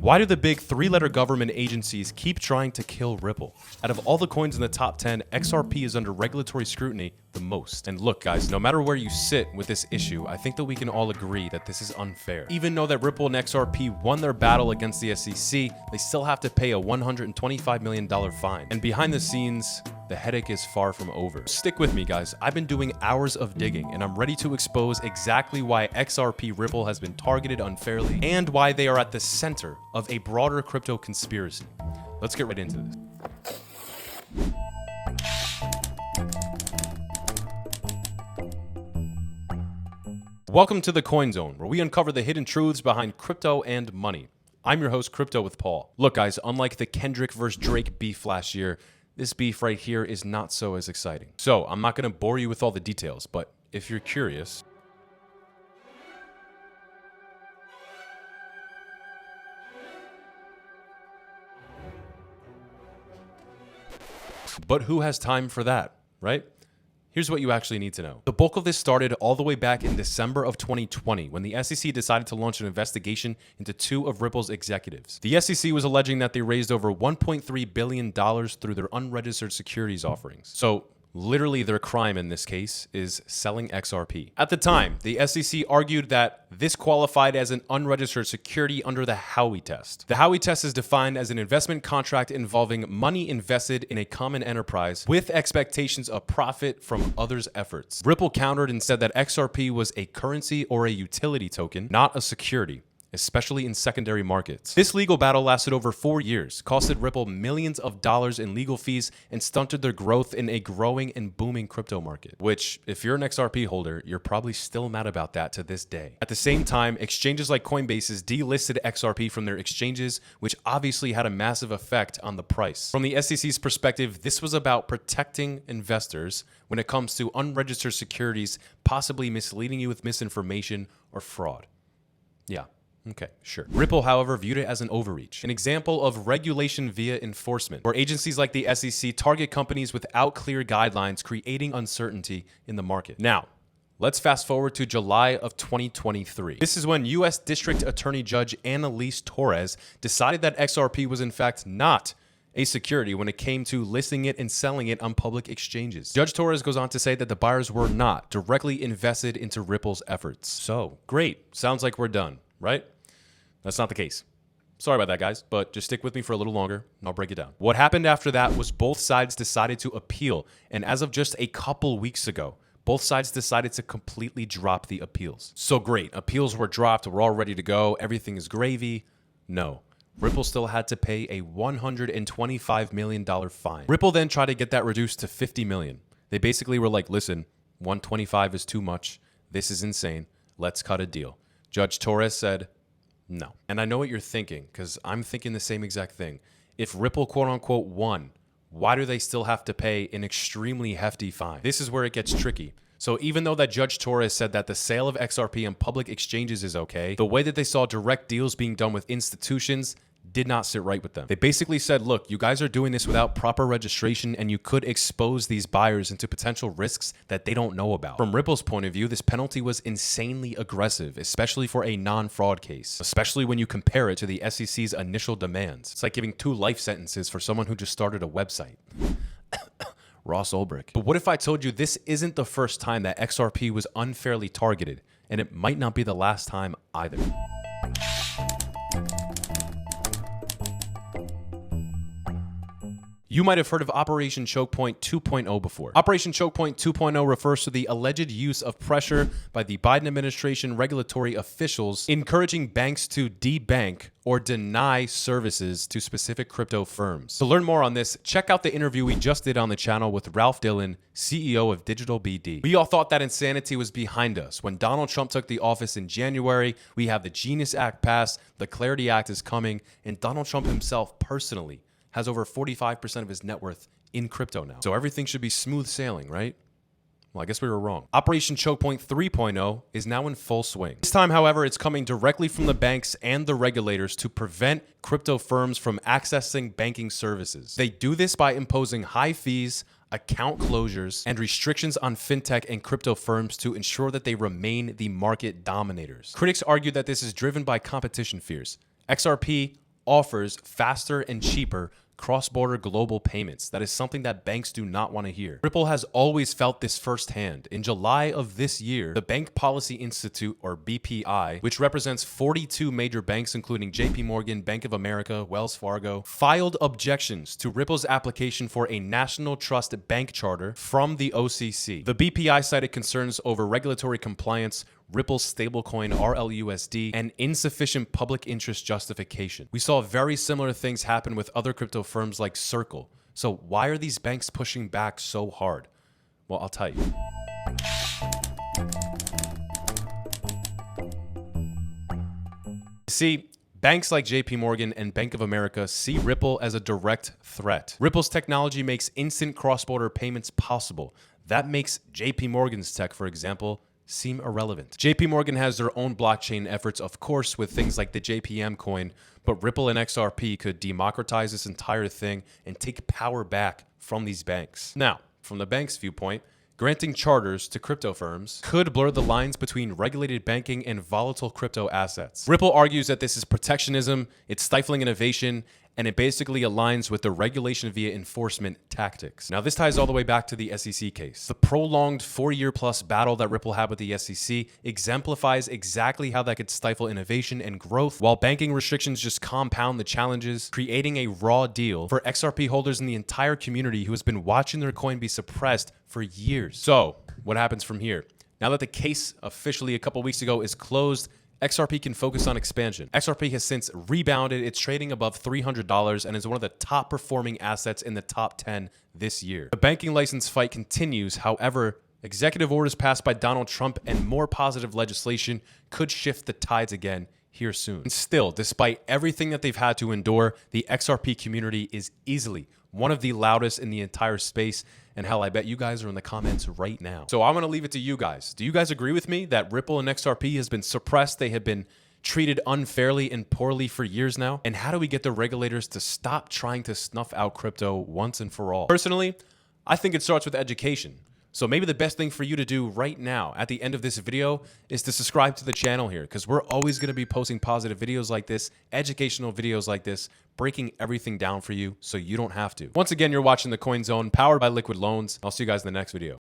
Why do the big three-letter government agencies keep trying to kill Ripple? Out of all the coins in the top 10, XRP is under regulatory scrutiny the most. And look, guys, no matter where you sit with this issue, I think that we can all agree that this is unfair. Even though that Ripple and XRP won their battle against the SEC, they still have to pay a $125 million fine. And behind the scenes, the headache is far from over. Stick with me, guys. I've been doing hours of digging, and I'm ready to expose exactly why XRP Ripple has been targeted unfairly and why they are at the center of a broader crypto conspiracy. Let's get right into this. Welcome to the Coin Zone, where we uncover the hidden truths behind crypto and money. I'm your host, Crypto with Paul. Look, guys, unlike the Kendrick versus Drake beef last year, this beef right here is not so as exciting. So I'm not going to bore you with all the details, but if you're curious, but who has time for that, right? Here's what you actually need to know. The bulk of this started all the way back in December of 2020 when the SEC decided to launch an investigation into two of Ripple's executives. The SEC was alleging that they raised over $1.3 billion through their unregistered securities offerings. So literally their crime in this case is selling XRP. At the time, the SEC argued that this qualified as an unregistered security under the Howey test. The Howey test is defined as an investment contract involving money invested in a common enterprise with expectations of profit from others' efforts. Ripple countered and said that XRP was a currency or a utility token, not a security, especially in secondary markets. This legal battle lasted over 4 years, costed Ripple millions of dollars in legal fees, and stunted their growth in a growing and booming crypto market, which, if you're an XRP holder, you're probably still mad about that to this day. At the same time, exchanges like Coinbase's delisted XRP from their exchanges, which obviously had a massive effect on the price. From the SEC's perspective, this was about protecting investors when it comes to unregistered securities, possibly misleading you with misinformation or fraud. Yeah. Okay, sure. Ripple, however, viewed it as an overreach, an example of regulation via enforcement, where agencies like the SEC target companies without clear guidelines, creating uncertainty in the market. Now, let's fast forward to July of 2023. This is when U.S. District Attorney Judge Annalise Torres decided that XRP was in fact not a security when it came to listing it and selling it on public exchanges. Judge Torres goes on to say that the buyers were not directly invested into Ripple's efforts. So, great. Sounds like we're done, right? That's not the case. Sorry about that, guys, but just stick with me for a little longer and I'll break it down. What happened after that was both sides decided to appeal, and as of just a couple weeks ago, both sides decided to completely drop the appeals. So great, appeals were dropped, we're all ready to go, everything is gravy. No. Ripple still had to pay a $125 million fine. Ripple then tried to get that reduced to $50 million. They basically were like, listen, 125 is too much. This is insane. Let's cut a deal. Judge Torres said, no. And I know what you're thinking, because I'm thinking the same exact thing. If Ripple quote unquote won, why do they still have to pay an extremely hefty fine? This is where it gets tricky. So even though that Judge Torres said that the sale of XRP on public exchanges is okay, the way that they saw direct deals being done with institutions did not sit right with them. They basically said, look, you guys are doing this without proper registration and you could expose these buyers into potential risks that they don't know about. From Ripple's point of view, this penalty was insanely aggressive, especially for a non-fraud case, especially when you compare it to the SEC's initial demands. It's like giving 2 life sentences for someone who just started a website. Ross Ulbricht. But what if I told you this isn't the first time that XRP was unfairly targeted, and it might not be the last time either? You might have heard of Operation Chokepoint 2.0 before. Operation Chokepoint 2.0 refers to the alleged use of pressure by the Biden administration regulatory officials encouraging banks to debank or deny services to specific crypto firms. To learn more on this, check out the interview we just did on the channel with Ralph Dillon, CEO of Digital BD. We all thought that insanity was behind us. When Donald Trump took the office in January, we have the Genius Act passed, the Clarity Act is coming, and Donald Trump himself personally has over 45% of his net worth in crypto now. So everything should be smooth sailing, right? Well, I guess we were wrong. Operation Chokepoint 3.0 is now in full swing. This time, however, it's coming directly from the banks and the regulators to prevent crypto firms from accessing banking services. They do this by imposing high fees, account closures, and restrictions on fintech and crypto firms to ensure that they remain the market dominators. Critics argue that this is driven by competition fears. XRP offers faster and cheaper cross-border global payments. That is something that banks do not want to hear. Ripple has always felt this firsthand. In July of this year, the Bank Policy Institute, or BPI, which represents 42 major banks including JP Morgan, Bank of America, Wells Fargo, filed objections to Ripple's application for a national trust bank charter from the OCC. The BPI cited concerns over regulatory compliance, Ripple's stablecoin RLUSD, and insufficient public interest justification. We saw very similar things happen with other crypto firms like Circle. So why are these banks pushing back so hard? Well, I'll tell you. See, banks like JP Morgan and Bank of America see Ripple as a direct threat. Ripple's technology makes instant cross-border payments possible. That makes JP Morgan's tech, for example, seem irrelevant. JP Morgan has their own blockchain efforts, of course, with things like the JPM coin, but Ripple and XRP could democratize this entire thing and take power back from these banks. Now, from the bank's viewpoint, granting charters to crypto firms could blur the lines between regulated banking and volatile crypto assets. Ripple argues that this is protectionism, it's stifling innovation, and it basically aligns with the regulation via enforcement tactics. Now, this ties all the way back to the SEC case. The prolonged 4-year-plus battle that Ripple had with the SEC exemplifies exactly how that could stifle innovation and growth, while banking restrictions just compound the challenges, creating a raw deal for XRP holders in the entire community who has been watching their coin be suppressed for years. So, what happens from here? Now that the case officially a couple weeks ago is closed, XRP can focus on expansion. XRP has since rebounded. It's trading above $300 and is one of the top performing assets in the top 10 this year. The banking license fight continues. However, executive orders passed by Donald Trump and more positive legislation could shift the tides again here soon. And still, despite everything that they've had to endure, the XRP community is easily one of the loudest in the entire space. And hell, I bet you guys are in the comments right now. So I'm going to leave it to you guys. Do you guys agree with me that Ripple and XRP has been suppressed? They have been treated unfairly and poorly for years now? And how do we get the regulators to stop trying to snuff out crypto once and for all? Personally, I think it starts with education. So maybe the best thing for you to do right now at the end of this video is to subscribe to the channel here, because we're always going to be posting positive videos like this, educational videos like this, breaking everything down for you so you don't have to. Once again, you're watching The Coin Zone, powered by Liquid Loans. I'll see you guys in the next video.